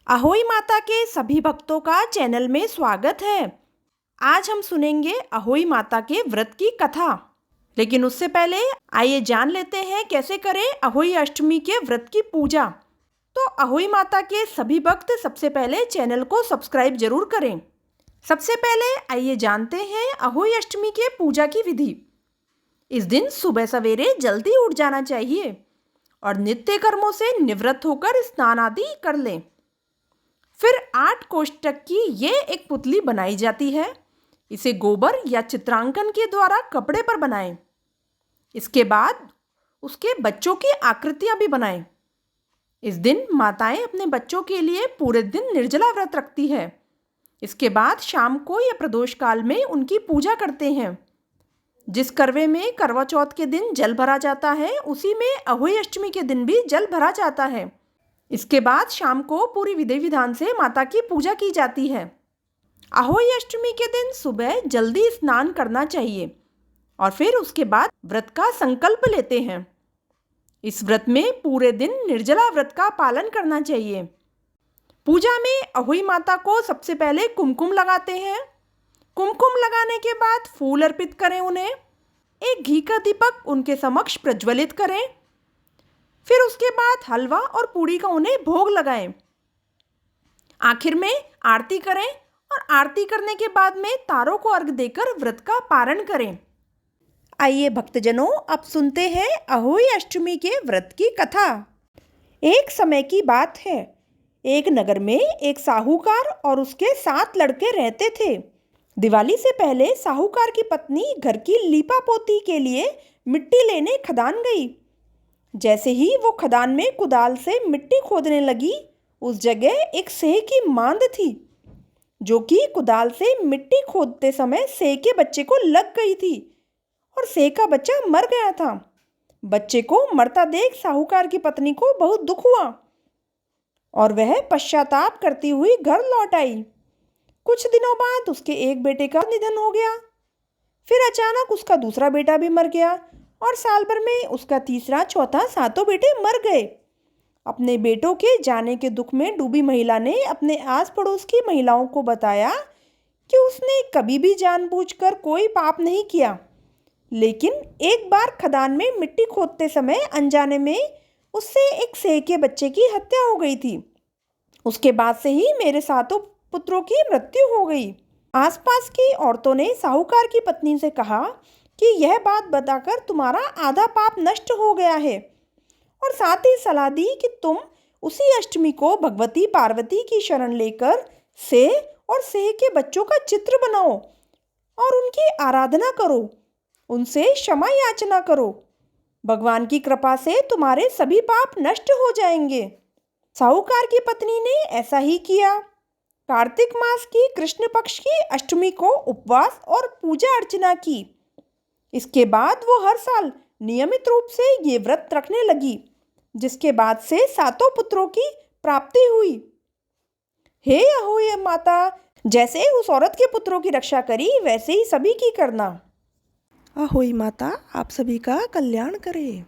अहोई माता के सभी भक्तों का चैनल में स्वागत है। आज हम सुनेंगे अहोई माता के व्रत की कथा। लेकिन उससे पहले आइए जान लेते हैं कैसे करें अहोई अष्टमी के व्रत की पूजा। तो अहोई माता के सभी भक्त सबसे पहले चैनल को सब्सक्राइब जरूर करें। सबसे पहले आइए जानते हैं अहोई अष्टमी के पूजा की विधि। इस दिन सुबह सवेरे जल्दी उठ जाना चाहिए और नित्य कर्मों से निवृत्त होकर स्नान आदि कर लें। फिर 8 कोष्ठक की ये एक पुतली बनाई जाती है। इसे गोबर या चित्रांकन के द्वारा कपड़े पर बनाएं। इसके बाद उसके बच्चों की आकृतियां भी बनाएं। इस दिन माताएं अपने बच्चों के लिए पूरे दिन निर्जला व्रत रखती है। इसके बाद शाम को या प्रदोष काल में उनकी पूजा करते हैं। जिस करवे में करवा चौथ के दिन जल भरा जाता है, उसी में अहोई अष्टमी के दिन भी जल भरा जाता है। इसके बाद शाम को पूरी विधि विधान से माता की पूजा की जाती है। अहोई अष्टमी के दिन सुबह जल्दी स्नान करना चाहिए और फिर उसके बाद व्रत का संकल्प लेते हैं। इस व्रत में पूरे दिन निर्जला व्रत का पालन करना चाहिए। पूजा में अहोई माता को सबसे पहले कुमकुम लगाते हैं। कुमकुम लगाने के बाद फूल अर्पित करें उन्हें। एक घी का दीपक उनके समक्ष प्रज्वलित करें। फिर उसके बाद हलवा और पूड़ी का उन्हें भोग लगाएं। आखिर में आरती करें और आरती करने के बाद में तारों को अर्घ देकर व्रत का पारण करें। आइए भक्तजनों, अब सुनते हैं अहोई अष्टमी के व्रत की कथा। एक समय की बात है। एक नगर में एक साहूकार और उसके 7 लड़के रहते थे। दिवाली से पहले साहूकार की पत्नी घर की लीपा पोती के लिए मिट्टी लेने खदान गई। जैसे ही वो खदान में कुदाल से मिट्टी खोदने लगी, उस जगह एक सेह की मांद थी, जो कि कुदाल से मिट्टी खोदते समय सेह के बच्चे को लग गई थी और सेह का बच्चा मर गया था। बच्चे को मरता देख साहूकार की पत्नी को बहुत दुख हुआ और वह पश्चाताप करती हुई घर लौट आई। कुछ दिनों बाद उसके एक बेटे का निधन हो गया। फिर अचानक उसका दूसरा बेटा भी मर गया और साल भर में उसका तीसरा, चौथा, 7 बेटे मर गए। अपने बेटों के जाने के दुख में डूबी महिला ने अपने आस पड़ोस की महिलाओं को बताया कि उसने कभी भी जानबूझकर कोई पाप नहीं किया, लेकिन एक बार खदान में मिट्टी खोदते समय अनजाने में उससे एक सेह के बच्चे की हत्या हो गई थी। उसके बाद से ही मेरे 7 पुत्रों की मृत्यु हो गई। आसपास की औरतों ने साहूकार की पत्नी से कहा कि यह बात बताकर तुम्हारा आधा पाप नष्ट हो गया है, और साथ ही सलाह दी कि तुम उसी अष्टमी को भगवती पार्वती की शरण लेकर सेह और सेह के बच्चों का चित्र बनाओ और उनकी आराधना करो, उनसे क्षमा याचना करो। भगवान की कृपा से तुम्हारे सभी पाप नष्ट हो जाएंगे। साहूकार की पत्नी ने ऐसा ही किया। कार्तिक मास की कृष्ण पक्ष की अष्टमी को उपवास और पूजा अर्चना की। इसके बाद वो हर साल नियमित रूप से ये व्रत रखने लगी, जिसके बाद से 7 पुत्रों की प्राप्ति हुई। हे अहोई माता, जैसे उस औरत के पुत्रों की रक्षा करी, वैसे ही सभी की करना। अहोई माता आप सभी का कल्याण करे।